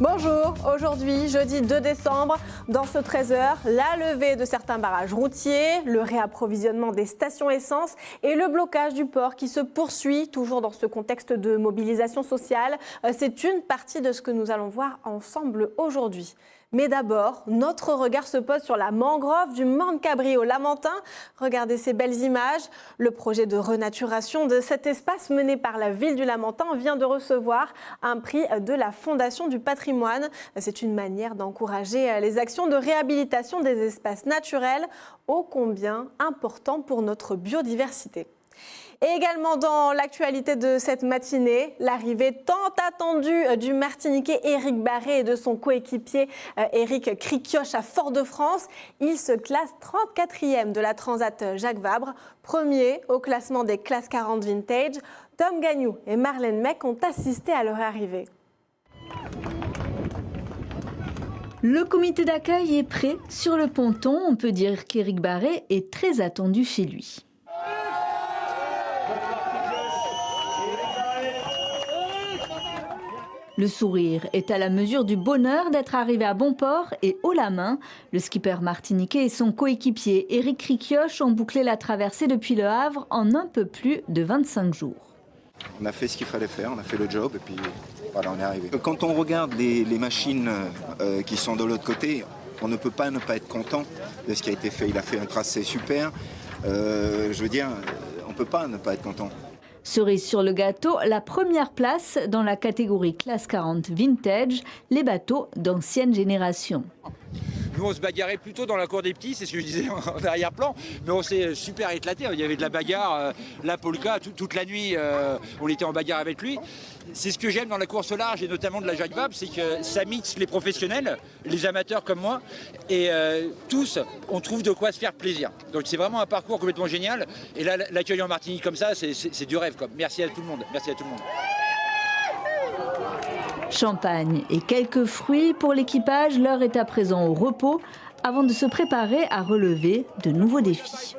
Bonjour, aujourd'hui, jeudi 2 décembre, dans ce 13h, la levée de certains barrages routiers, le réapprovisionnement des stations essence et le blocage du port qui se poursuit, toujours dans ce contexte de mobilisation sociale. C'est une partie de ce que nous allons voir ensemble aujourd'hui. Mais d'abord, notre regard se pose sur la mangrove du Morne Cabri au Lamentin. Regardez ces belles images. Le projet de renaturation de cet espace mené par la ville du Lamentin vient de recevoir un prix de la Fondation du patrimoine. C'est une manière d'encourager les actions de réhabilitation des espaces naturels, ô combien importants pour notre biodiversité. Et également dans l'actualité de cette matinée, l'arrivée tant attendue du Martiniquais Éric Barré et de son coéquipier Éric Krikioche à Fort-de-France. Il se classe 34e de la Transat Jacques Vabre, premier au classement des classes 40 Vintage. Tom Gagnou et Marlène Mec ont assisté à leur arrivée. Le comité d'accueil est prêt sur le ponton. On peut dire qu'Éric Barré est très attendu chez lui. Le sourire est à la mesure du bonheur d'être arrivé à bon port et haut la main. Le skipper martiniquais et son coéquipier Éric Krikioche ont bouclé la traversée depuis Le Havre en un peu plus de 25 jours. On a fait ce qu'il fallait faire, on a fait le job et puis voilà, on est arrivé. Quand on regarde les machines qui sont de l'autre côté, on ne peut pas ne pas être content de ce qui a été fait. Il a fait un tracé super, je veux dire, on ne peut pas ne pas être content. Cerise sur le gâteau, la première place dans la catégorie classe 40 Vintage, les bateaux d'ancienne génération. Nous, on se bagarrait plutôt dans la cour des petits, c'est ce que je disais en arrière-plan, mais on s'est super éclaté. Il y avait de la bagarre, la polka, toute la nuit, on était en bagarre avec lui. C'est ce que j'aime dans la course au large et notamment de la Jacques Vabre, c'est que ça mixe les professionnels, les amateurs comme moi, et tous, on trouve de quoi se faire plaisir. Donc c'est vraiment un parcours complètement génial. Et là, l'accueil en Martinique comme ça, c'est du rêve, quoi. Merci à tout le monde. Merci à tout le monde. Champagne et quelques fruits pour l'équipage, l'heure est à présent au repos avant de se préparer à relever de nouveaux défis.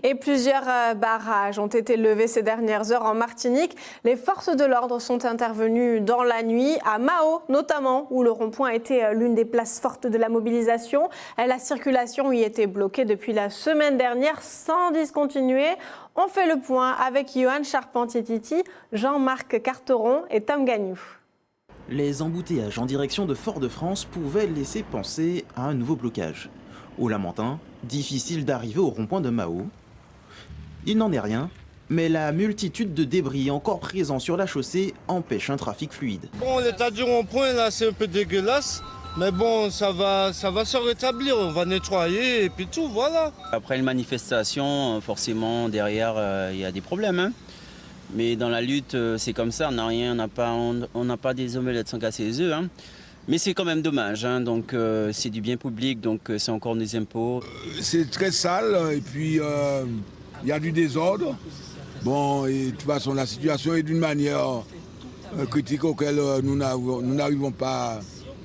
Et plusieurs barrages ont été levés ces dernières heures en Martinique. Les forces de l'ordre sont intervenues dans la nuit, à Mao notamment, où le rond-point était l'une des places fortes de la mobilisation. La circulation y était bloquée depuis la semaine dernière sans discontinuer. On fait le point avec Johan Charpentier-Titi, Jean-Marc Carteron et Tom Gagnou. Les embouteillages en direction de Fort-de-France pouvaient laisser penser à un nouveau blocage. Au Lamentin, difficile d'arriver au rond-point de Mao. Il n'en est rien, mais la multitude de débris encore présents sur la chaussée empêche un trafic fluide. Bon, l'état du rond-point là, c'est un peu dégueulasse, mais bon, ça va se rétablir, on va nettoyer et puis tout, voilà. Après une manifestation, forcément, derrière, il y a des problèmes, hein. Mais dans la lutte, c'est comme ça, on n'a pas des omelettes sans casser les œufs, hein. Mais c'est quand même dommage, hein. Donc c'est du bien public, donc c'est encore des impôts. C'est très sale et puis il y a du désordre. Bon, et de toute façon, la situation est d'une manière critique auquel nous n'arrivons pas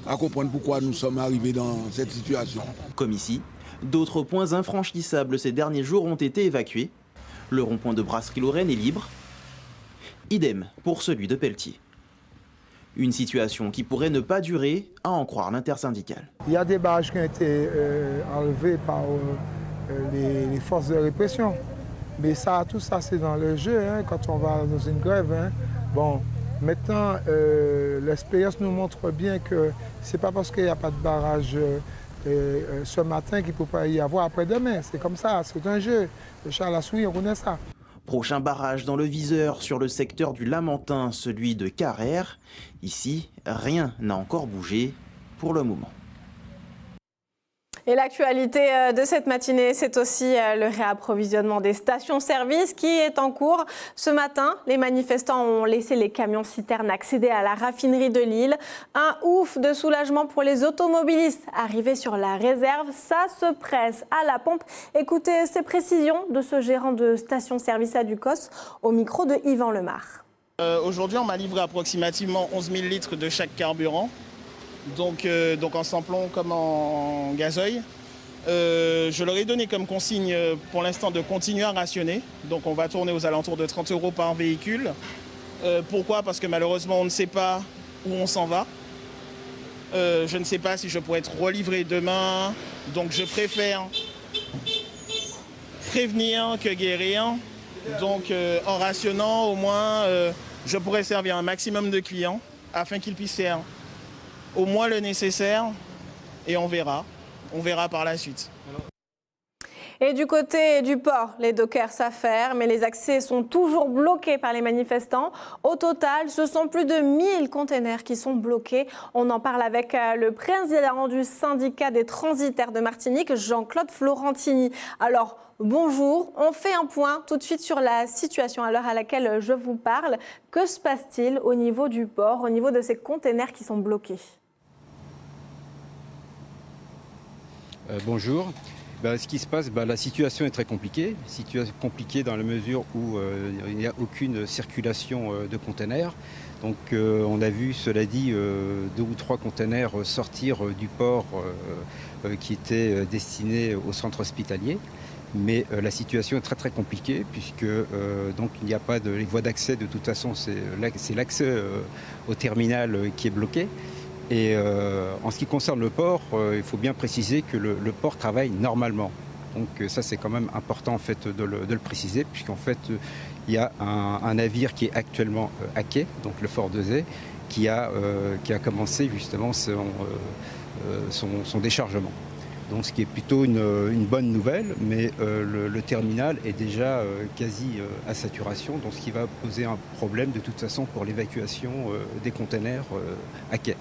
à comprendre pourquoi nous sommes arrivés dans cette situation. Comme ici, d'autres points infranchissables ces derniers jours ont été évacués. Le rond-point de Brasserie-Lorraine est libre. Idem pour celui de Pelletier. Une situation qui pourrait ne pas durer, à en croire l'intersyndicale. Il y a des barrages qui ont été enlevés par les forces de répression. Mais ça, tout ça, c'est dans le jeu, hein, quand on va dans une grève. Hein. Bon, maintenant, l'expérience nous montre bien que ce n'est pas parce qu'il n'y a pas de barrage ce matin qu'il ne peut pas y avoir après-demain. C'est comme ça, c'est un jeu. Le chat à la souris, on connaît ça. Prochain barrage dans le viseur sur le secteur du Lamentin, celui de Carrère. Ici, rien n'a encore bougé pour le moment. Et l'actualité de cette matinée, c'est aussi le réapprovisionnement des stations-service qui est en cours. Ce matin, les manifestants ont laissé les camions-citernes accéder à la raffinerie de Lille. Un ouf de soulagement pour les automobilistes arrivés sur la réserve. Ça se presse à la pompe. Écoutez ces précisions de ce gérant de station-service à Ducos au micro de Yvan Lemar. Aujourd'hui, on m'a livré approximativement 11 000 litres de chaque carburant. Donc en samplon comme en gazoil. Je leur ai donné comme consigne pour l'instant de continuer à rationner. Donc on va tourner aux alentours de 30 € par véhicule. Pourquoi? Parce que malheureusement, on ne sait pas où on s'en va. Je ne sais pas si je pourrais être relivré demain. Donc je préfère prévenir que guérir. Donc en rationnant, au moins, je pourrais servir un maximum de clients afin qu'ils puissent faire au moins le nécessaire. Et on verra par la suite. Et du côté du port, les dockers s'affairent, mais les accès sont toujours bloqués par les manifestants. Au total, ce sont plus de 1000 containers qui sont bloqués. On en parle avec le président du syndicat des transitaires de Martinique, Jean-Claude Florentini. Alors, bonjour, on fait un point tout de suite sur la situation à l'heure à laquelle je vous parle. Que se passe-t-il au niveau du port, au niveau de ces containers qui sont bloqués ? Bonjour. Ce qui se passe, la situation est très compliquée. Situation compliquée dans la mesure où il n'y a aucune circulation de containers. Donc on a vu, cela dit, 2 ou 3 containers sortir du port qui étaient destinés au centre hospitalier. Mais la situation est très très compliquée puisque donc il n'y a pas de les voies d'accès. De toute façon, c'est l'accès au terminal qui est bloqué. Et en ce qui concerne le port, il faut bien préciser que le port travaille normalement. Donc ça, c'est quand même important en fait, de le préciser, puisqu'en fait, il y a un navire qui est actuellement à quai, donc le Fort de Zé, qui a commencé justement son déchargement. Donc ce qui est plutôt une bonne nouvelle, mais le terminal est déjà quasi à saturation, donc ce qui va poser un problème de toute façon pour l'évacuation des containers à quai.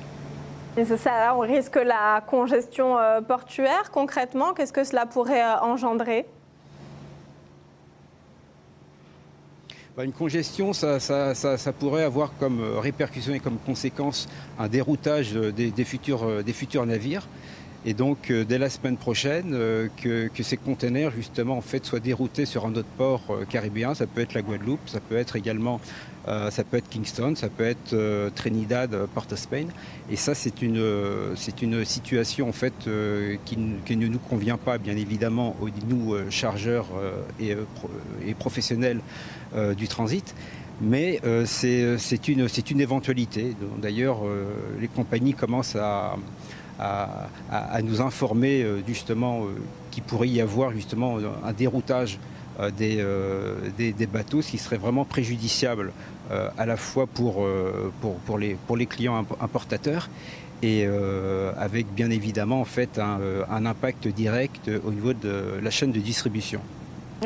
Et c'est ça, là, on risque la congestion portuaire. Concrètement, qu'est-ce que cela pourrait engendrer ? Une congestion, ça pourrait avoir comme répercussion et comme conséquence un déroutage des futurs navires. Et donc, dès la semaine prochaine, que ces containers, justement, en fait, soient déroutés sur un autre port caribéen. Ça peut être la Guadeloupe, ça peut être également Kingston, ça peut être Trinidad, Port-of-Spain. Et ça, c'est une situation, en fait, qui ne nous convient pas, bien évidemment, nous, chargeurs et professionnels du transit. Mais c'est une éventualité. D'ailleurs, les compagnies commencent à nous informer justement qu'il pourrait y avoir justement un déroutage des bateaux, ce qui serait vraiment préjudiciable à la fois pour les clients importateurs et avec bien évidemment en fait un impact direct au niveau de la chaîne de distribution.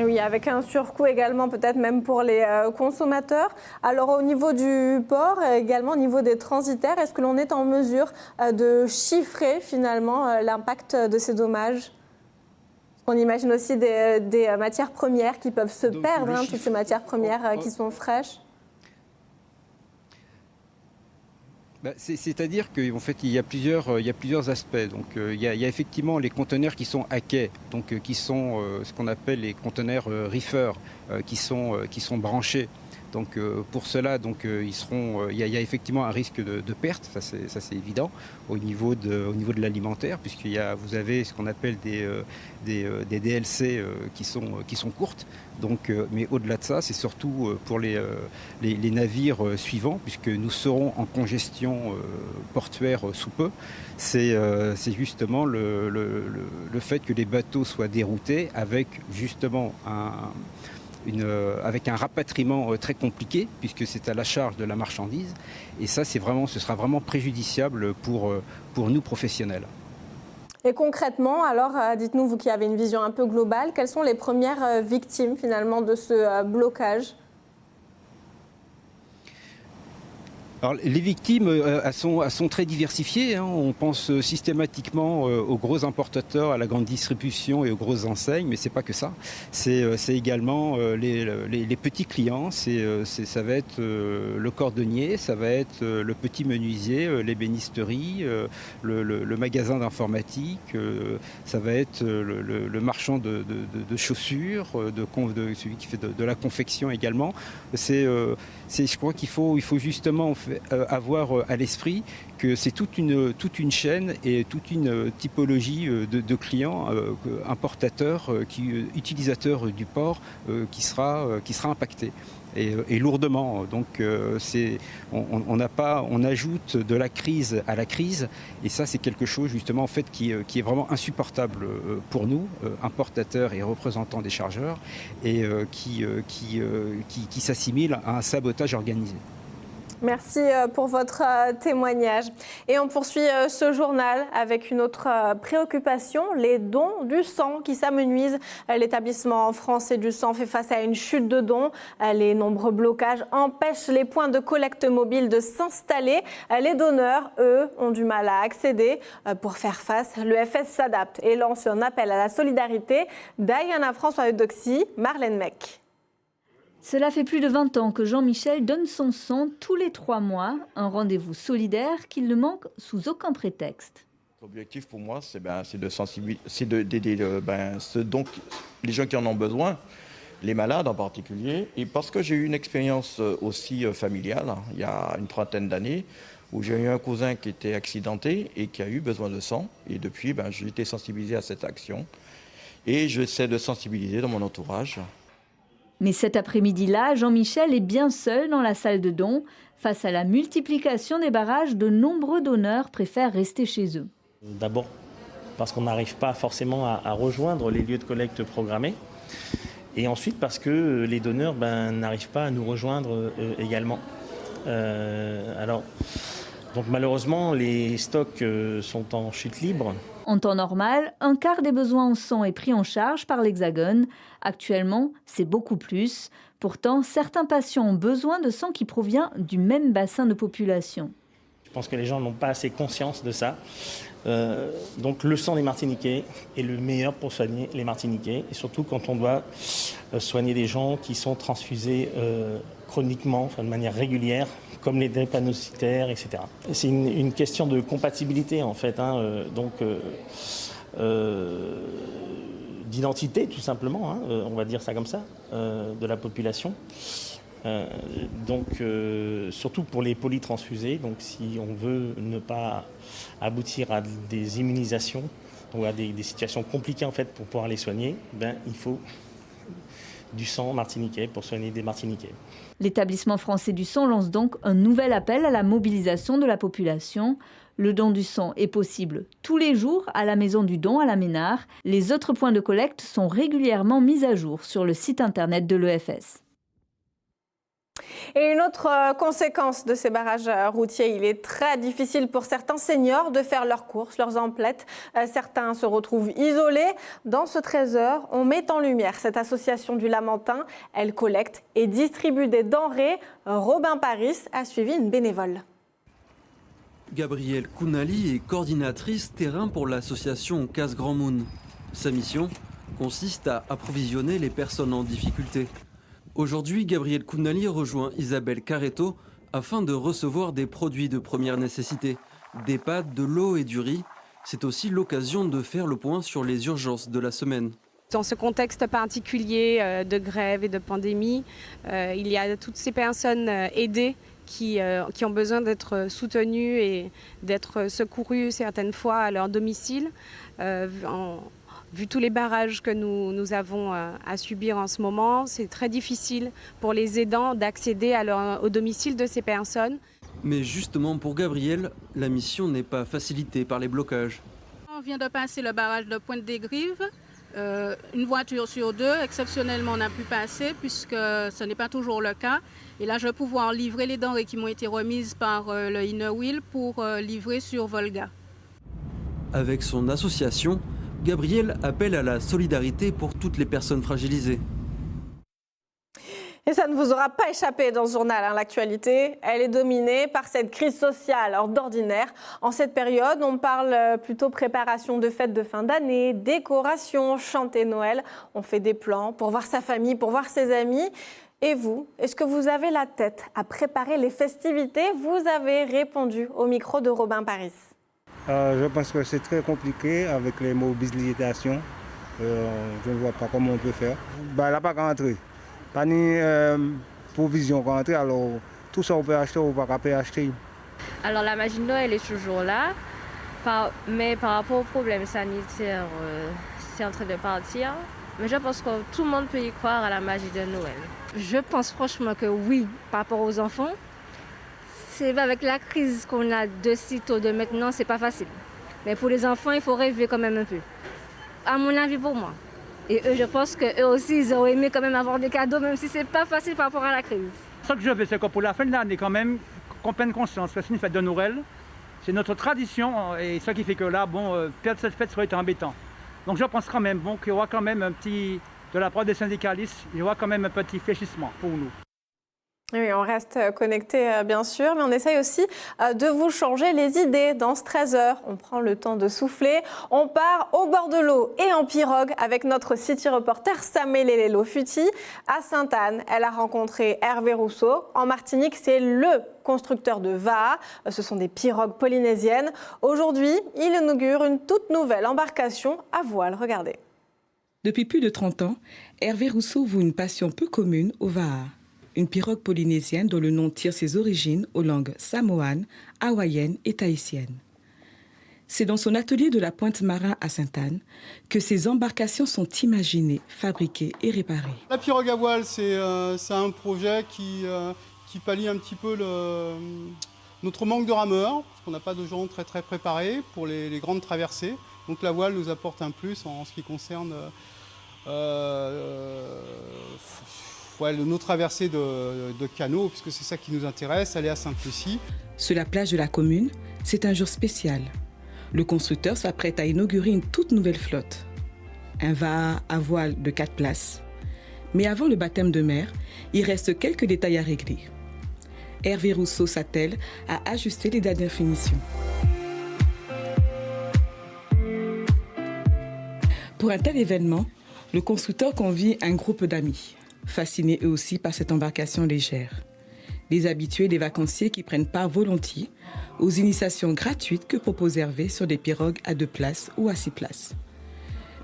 Oui, avec un surcoût également peut-être même pour les consommateurs. Alors au niveau du port, également au niveau des transitaires, est-ce que l'on est en mesure de chiffrer finalement l'impact de ces dommages ? On imagine aussi des matières premières qui peuvent se perdre, toutes ces matières premières qui sont fraîches. C'est-à-dire qu'en fait, il y a plusieurs aspects. Donc, il y a effectivement les conteneurs qui sont à quai, donc qui sont ce qu'on appelle les conteneurs reefer, qui sont branchés. Donc, pour cela, il y a effectivement un risque de perte, ça c'est évident, au niveau de l'alimentaire, vous avez ce qu'on appelle des DLC qui sont courtes. Donc, mais au-delà de ça, c'est surtout pour les navires suivants, puisque nous serons en congestion portuaire sous peu. C'est justement le fait que les bateaux soient déroutés avec justement avec un rapatriement très compliqué, puisque c'est à la charge de la marchandise. Et ça, ce sera vraiment préjudiciable pour nous professionnels. Et concrètement, alors, dites-nous, vous qui avez une vision un peu globale, quelles sont les premières victimes finalement de ce blocage ? Alors, les victimes, elles sont très diversifiées. On pense systématiquement aux gros importateurs, à la grande distribution et aux grosses enseignes, mais c'est pas que ça. C'est également les petits clients. Ça va être le cordonnier, ça va être le petit menuisier, l'ébénisterie, le magasin d'informatique, ça va être le marchand de chaussures, celui qui fait de la confection également. Je crois qu'il faut justement avoir à l'esprit que c'est toute une chaîne et toute une typologie de clients importateurs, utilisateurs du port qui sera impactée. et lourdement. Donc on ajoute de la crise à la crise, et ça c'est quelque chose justement en fait qui est vraiment insupportable pour nous, importateurs et représentants des chargeurs, et qui s'assimile à un sabotage organisé. Merci pour votre témoignage. Et on poursuit ce journal avec une autre préoccupation, les dons du sang qui s'amenuisent. L'établissement français du sang fait face à une chute de dons. Les nombreux blocages empêchent les points de collecte mobiles de s'installer. Les donneurs, eux, ont du mal à accéder. Pour faire face, l'EFS s'adapte et lance un appel à la solidarité. Diana François Eudoxie, Marlène Mec. Cela fait plus de 20 ans que Jean-Michel donne son sang tous les 3 mois, un rendez-vous solidaire qu'il ne manque sous aucun prétexte. L'objectif pour moi, c'est de sensibiliser, c'est d'aider donc les gens qui en ont besoin, les malades en particulier. Et parce que j'ai eu une expérience aussi familiale, il y a une trentaine d'années, où j'ai eu un cousin qui était accidenté et qui a eu besoin de sang. Et depuis, j'ai été sensibilisé à cette action. Et j'essaie de sensibiliser dans mon entourage. Mais cet après-midi-là, Jean-Michel est bien seul dans la salle de dons. Face à la multiplication des barrages, de nombreux donneurs préfèrent rester chez eux. D'abord parce qu'on n'arrive pas forcément à rejoindre les lieux de collecte programmés. Et ensuite parce que les donneurs n'arrivent pas à nous rejoindre également. Donc malheureusement, les stocks sont en chute libre. En temps normal, un quart des besoins en sang est pris en charge par l'Hexagone. Actuellement, c'est beaucoup plus. Pourtant, certains patients ont besoin de sang qui provient du même bassin de population. Je pense que les gens n'ont pas assez conscience de ça. Donc le sang des Martiniquais est le meilleur pour soigner les Martiniquais. Et surtout quand on doit soigner des gens qui sont transfusés chroniquement, de manière régulière, comme les drépanocytaires, etc. C'est une question de compatibilité, en fait, d'identité, tout simplement, on va dire ça comme ça, de la population. Surtout pour les polytransfusés, donc si on veut ne pas aboutir à des immunisations ou à des situations compliquées, en fait, pour pouvoir les soigner, il faut du sang martiniquais pour soigner des Martiniquais. L'établissement français du sang lance donc un nouvel appel à la mobilisation de la population. Le don du sang est possible tous les jours à la maison du don à la Ménard. Les autres points de collecte sont régulièrement mis à jour sur le site internet de l'EFS. Et une autre conséquence de ces barrages routiers, il est très difficile pour certains seniors de faire leurs courses, leurs emplettes. Certains se retrouvent isolés. Dans ce trésor, on met en lumière cette association du Lamentin. Elle collecte et distribue des denrées. Robin Paris a suivi une bénévole. Gabrielle Kounali est coordinatrice terrain pour l'association Casse Grand Moon. Sa mission consiste à approvisionner les personnes en difficulté. Aujourd'hui, Gabrielle Kounali rejoint Isabelle Carreto afin de recevoir des produits de première nécessité, des pâtes, de l'eau et du riz. C'est aussi l'occasion de faire le point sur les urgences de la semaine. Dans ce contexte particulier de grève et de pandémie, il y a toutes ces personnes aidées qui ont besoin d'être soutenues et d'être secourues certaines fois à leur domicile. Vu tous les barrages que nous avons à subir en ce moment, c'est très difficile pour les aidants d'accéder au domicile de ces personnes. Mais justement pour Gabrielle, la mission n'est pas facilitée par les blocages. On vient de passer le barrage de Pointe-des-Grives. Une voiture sur 2, exceptionnellement, on a pu passer puisque ce n'est pas toujours le cas. Et là, je vais pouvoir livrer les denrées qui m'ont été remises par le Inner Wheel pour livrer sur Volga. Avec son association, Gabrielle appelle à la solidarité pour toutes les personnes fragilisées. Et ça ne vous aura pas échappé dans ce journal. L'actualité, elle est dominée par cette crise sociale hors d'ordinaire. En cette période, on parle plutôt préparation de fêtes de fin d'année, décoration, chanter Noël. On fait des plans pour voir sa famille, pour voir ses amis. Et vous, est-ce que vous avez la tête à préparer les festivités? Vous avez répondu au micro de Robin Paris. Je pense que c'est très compliqué avec les mobilisations. Je ne vois pas comment on peut faire. Elle n'a pas qu'à entrer. Pas ni provision qu'à entrer. Alors tout ça on peut acheter ou pas acheter. Alors la magie de Noël est toujours là. Mais par rapport aux problèmes sanitaires, c'est en train de partir. Mais je pense que tout le monde peut y croire à la magie de Noël. Je pense franchement que oui, par rapport aux enfants. C'est avec la crise qu'on a de sitôt de maintenant, c'est pas facile. Mais pour les enfants, il faut rêver quand même un peu. À mon avis, pour moi. Et eux, je pense qu'eux aussi, ils auraient aimé quand même avoir des cadeaux, même si c'est pas facile par rapport à la crise. Ce que je veux, c'est que pour la fin de l'année, quand même, qu'on prenne conscience que c'est une fête de Noël. C'est notre tradition, et ce qui fait que là, perdre cette fête serait embêtant. Donc je pense quand même qu'il y aura quand même un petit, de la part des syndicalistes, il y aura quand même un petit fléchissement pour nous. Oui, on reste connecté bien sûr, mais on essaye aussi de vous changer les idées dans ce 13h. On prend le temps de souffler, on part au bord de l'eau et en pirogue avec notre city reporter Samuel Lofuti à Sainte-Anne. Elle a rencontré Hervé Rousseau. En Martinique, c'est le constructeur de Vaha. Ce sont des pirogues polynésiennes. Aujourd'hui, il inaugure une toute nouvelle embarcation à voile. Regardez. Depuis plus de 30 ans, Hervé Rousseau voue une passion peu commune au Vaha. Une pirogue polynésienne dont le nom tire ses origines aux langues samoanes, hawaïennes et tahitiennes. C'est dans son atelier de la Pointe-Marin à Sainte-Anne que ces embarcations sont imaginées, fabriquées et réparées. La pirogue à voile, c'est un projet qui pallie un petit peu notre manque de rameurs, parce qu'on n'a pas de gens très préparés pour les grandes traversées. Donc la voile nous apporte un plus en ce qui concerne nos traversées de canaux, puisque c'est ça qui nous intéresse, aller à Sainte-Lucie. Sur la plage de la commune, c'est un jour spécial. Le constructeur s'apprête à inaugurer une toute nouvelle flotte. Un Vaha à voile de 4 places. Mais avant le baptême de mer, il reste quelques détails à régler. Hervé Rousseau s'attelle à ajuster les dernières finitions. Pour un tel événement, le constructeur convie un groupe d'amis, fascinés eux aussi par cette embarcation légère. Des habitués, des vacanciers qui prennent part volontiers aux initiations gratuites que propose Hervé sur des pirogues à 2 places ou à 6 places.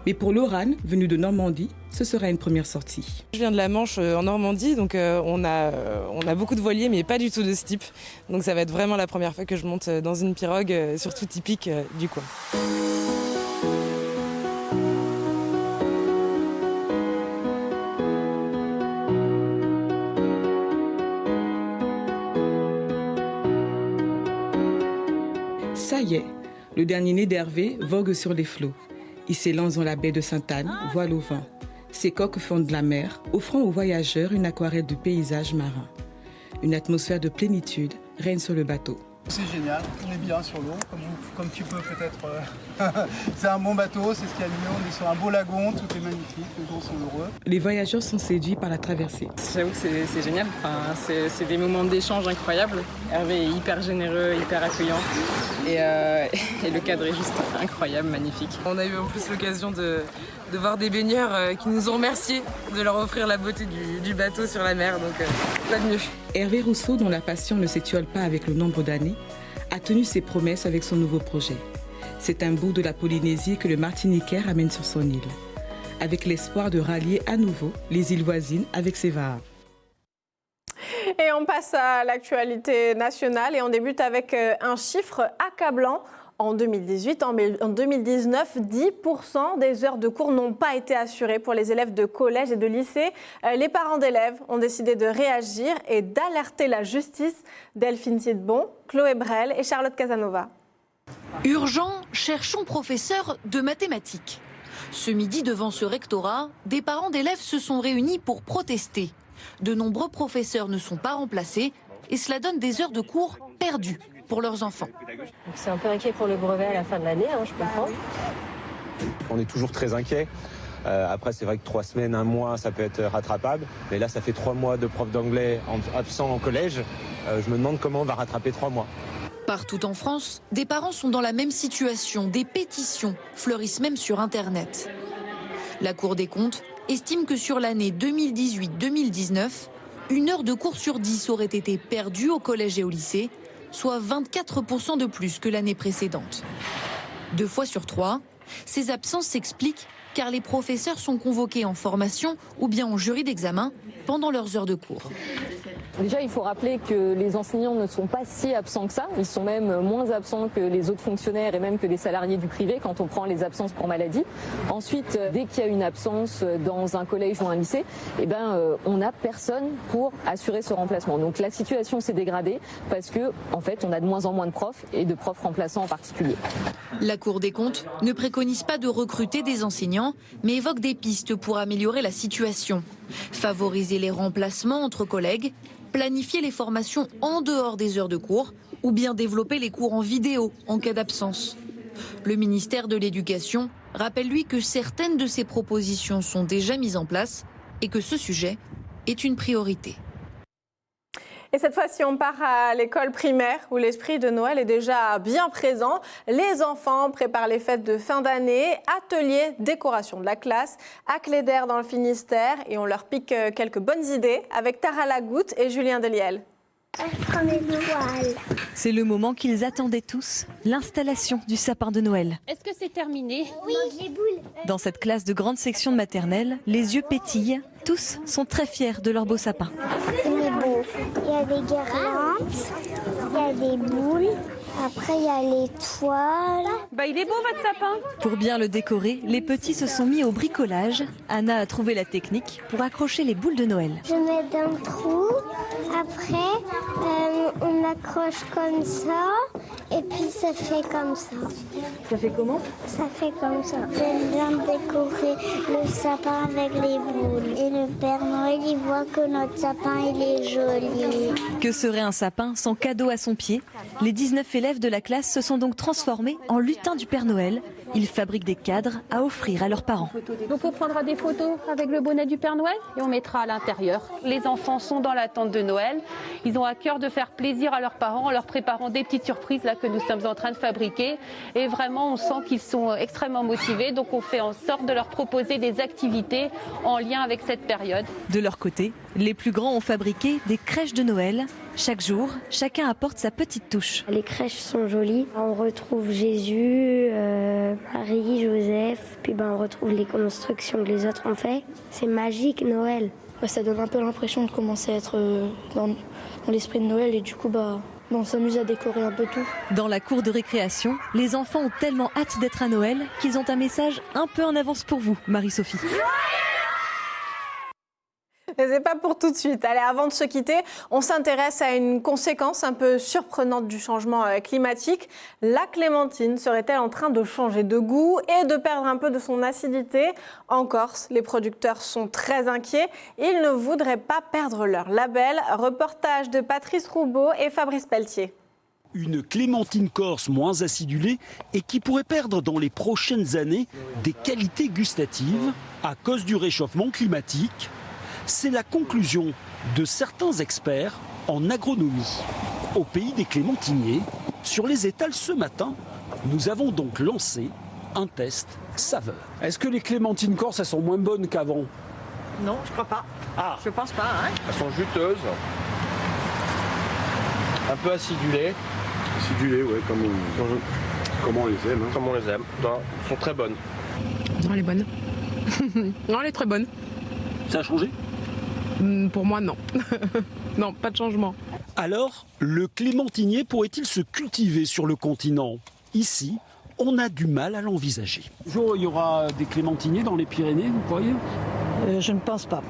Mais pour Laurane, venue de Normandie, ce sera une première sortie. Je viens de la Manche en Normandie, donc on a beaucoup de voiliers, mais pas du tout de ce type. Donc ça va être vraiment la première fois que je monte dans une pirogue, surtout typique du coin. Ça y est, le dernier né d'Hervé vogue sur les flots. Il s'élance dans la baie de Sainte-Anne, voile au vent. Ses coques fondent la mer, offrant aux voyageurs une aquarelle de paysages marins. Une atmosphère de plénitude règne sur le bateau. C'est génial, on est bien sur l'eau, comme tu peux peut-être. C'est un bon bateau, c'est ce qu'il y a de mieux. On est sur un beau lagon, tout est magnifique, les gens sont heureux. Les voyageurs sont séduits par la traversée. J'avoue que c'est génial, c'est des moments d'échange incroyables. Hervé est hyper généreux, hyper accueillant et le cadre est juste incroyable, magnifique. On a eu en plus l'occasion de voir des baigneurs qui nous ont remerciés de leur offrir la beauté du bateau sur la mer, donc pas de mieux. Hervé Rousseau, dont la passion ne s'étiole pas avec le nombre d'années, a tenu ses promesses avec son nouveau projet. C'est un bout de la Polynésie que le Martiniquais ramène sur son île, avec l'espoir de rallier à nouveau les îles voisines avec ses Vaha. Et on passe à l'actualité nationale et on débute avec un chiffre accablant. En 2018, en 2019, 10% des heures de cours n'ont pas été assurées pour les élèves de collège et de lycée. Les parents d'élèves ont décidé de réagir et d'alerter la justice. Delphine Sidbon, Chloé Brel et Charlotte Casanova. Urgent, cherchons professeur de mathématiques. Ce midi, devant ce rectorat, des parents d'élèves se sont réunis pour protester. De nombreux professeurs ne sont pas remplacés et cela donne des heures de cours perdues pour leurs enfants. C'est un peu inquiet pour le brevet à la fin de l'année, je comprends. On est toujours très inquiet. Après, c'est vrai que 3 semaines, 1 mois, ça peut être rattrapable. Mais là, ça fait 3 mois de prof d'anglais absent en collège. Je me demande comment on va rattraper 3 mois. Partout en France, des parents sont dans la même situation. Des pétitions fleurissent même sur Internet. La Cour des comptes estime que sur l'année 2018-2019, 1 heure de cours sur 10 aurait été perdue au collège et au lycée, soit 24% de plus que l'année précédente. 2 fois sur 3, ces absences s'expliquent car les professeurs sont convoqués en formation ou bien en jury d'examen pendant leurs heures de cours. Déjà, il faut rappeler que les enseignants ne sont pas si absents que ça. Ils sont même moins absents que les autres fonctionnaires et même que les salariés du privé quand on prend les absences pour maladie. Ensuite, dès qu'il y a une absence dans un collège ou un lycée, on n'a personne pour assurer ce remplacement. Donc la situation s'est dégradée parce que, en fait, on a de moins en moins de profs et de profs remplaçants en particulier. La Cour des comptes ne préconise pas de recruter des enseignants, mais évoque des pistes pour améliorer la situation. Favoriser les remplacements entre collègues, planifier les formations en dehors des heures de cours ou bien développer les cours en vidéo en cas d'absence. Le ministère de l'Éducation rappelle lui que certaines de ces propositions sont déjà mises en place et que ce sujet est une priorité. Et cette fois-ci, on part à l'école primaire où l'esprit de Noël est déjà bien présent. Les enfants préparent les fêtes de fin d'année, atelier, décoration de la classe, à Cléder dans le Finistère. Et on leur pique quelques bonnes idées avec Tara Lagoutte et Julien Deliel. C'est le moment qu'ils attendaient tous, l'installation du sapin de Noël. Est-ce que c'est terminé? Oui. Dans cette classe de grande section de maternelle, les yeux pétillent. Tous sont très fiers de leur beau sapin. Il est beau. Il y a des guirlandes, il y a des boules. Après, il y a les toiles. Il est beau votre sapin. Pour bien le décorer, les petits se sont mis au bricolage. Anna a trouvé la technique pour accrocher les boules de Noël. Je mets dans le trou. Après, on accroche comme ça. Et puis, ça fait comme ça. Ça fait comment? Ça fait comme ça. J'aime bien décorer le sapin avec les boules. Et le Père Noël, il voit que notre sapin, il est joli. Que serait un sapin sans cadeau à son pied? Les 19 élèves de la classe se sont donc transformés en lutins du Père Noël. Ils fabriquent des cadres à offrir à leurs parents. Donc on prendra des photos avec le bonnet du Père Noël et on mettra à l'intérieur. Les enfants sont dans l'attente de Noël. Ils ont à cœur de faire plaisir à leurs parents en leur préparant des petites surprises là que nous sommes en train de fabriquer. Et vraiment, on sent qu'ils sont extrêmement motivés. Donc on fait en sorte de leur proposer des activités en lien avec cette période. De leur côté, les plus grands ont fabriqué des crèches de Noël. Chaque jour, chacun apporte sa petite touche. Les crèches sont jolies. On retrouve Jésus, Marie, Joseph, puis on retrouve les constructions que les autres ont fait. C'est magique, Noël. Ça donne un peu l'impression de commencer à être dans l'esprit de Noël et du coup, on s'amuse à décorer un peu tout. Dans la cour de récréation, les enfants ont tellement hâte d'être à Noël qu'ils ont un message un peu en avance pour vous, Marie-Sophie. Mais c'est pas pour tout de suite. Allez, avant de se quitter, on s'intéresse à une conséquence un peu surprenante du changement climatique. La clémentine serait-elle en train de changer de goût et de perdre un peu de son acidité? En Corse, les producteurs sont très inquiets. Ils ne voudraient pas perdre leur label. Reportage de Patrice Roubaud et Fabrice Pelletier. Une clémentine corse moins acidulée et qui pourrait perdre dans les prochaines années des qualités gustatives à cause du réchauffement climatique. C'est la conclusion de certains experts en agronomie. Au pays des clémentiniers, sur les étals ce matin, nous avons donc lancé un test saveur. Est-ce que les clémentines corses, elles sont moins bonnes qu'avant? Non, je crois pas. Ah. Je pense pas. Hein. Elles sont juteuses, un peu acidulées. Acidulées, oui, comme on les aime. Hein. Comme on les aime. Non, elles sont très bonnes. Non, elle est bonne. Non, elle est très bonne. Ça a changé? Pour moi, non. Non, pas de changement. Alors, le clémentinier pourrait-il se cultiver sur le continent? Ici, on a du mal à l'envisager. Un jour, il y aura des clémentiniers dans les Pyrénées, vous croyez? Je ne pense pas.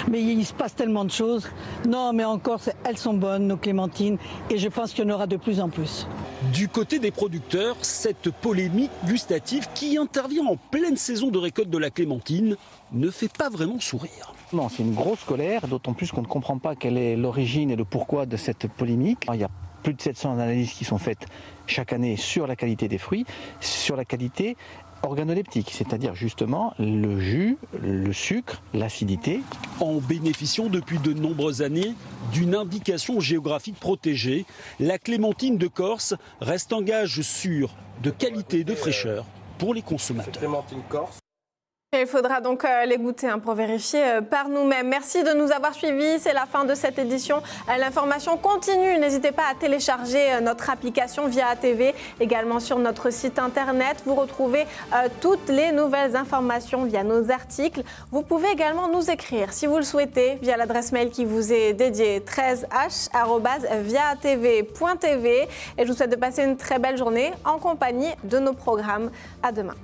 Mais il se passe tellement de choses. Non, mais encore, elles sont bonnes, nos clémentines, et je pense qu'il y en aura de plus en plus. Du côté des producteurs, cette polémique gustative qui intervient en pleine saison de récolte de la clémentine ne fait pas vraiment sourire. Non, c'est une grosse colère, d'autant plus qu'on ne comprend pas quelle est l'origine et le pourquoi de cette polémique. Il y a plus de 700 analyses qui sont faites chaque année sur la qualité des fruits, sur la qualité organoleptique, c'est-à-dire justement le jus, le sucre, l'acidité. En bénéficiant depuis de nombreuses années d'une indication géographique protégée, la clémentine de Corse reste un gage sûr de qualité et de fraîcheur pour les consommateurs. Clémentine Corse. Il faudra donc les goûter pour vérifier par nous-mêmes. Merci de nous avoir suivis. C'est la fin de cette édition. L'information continue. N'hésitez pas à télécharger notre application via ATV, également sur notre site internet. Vous retrouvez toutes les nouvelles informations via nos articles. Vous pouvez également nous écrire, si vous le souhaitez, via l'adresse mail qui vous est dédiée, 13h@viaatv.tv. Et je vous souhaite de passer une très belle journée en compagnie de nos programmes. À demain.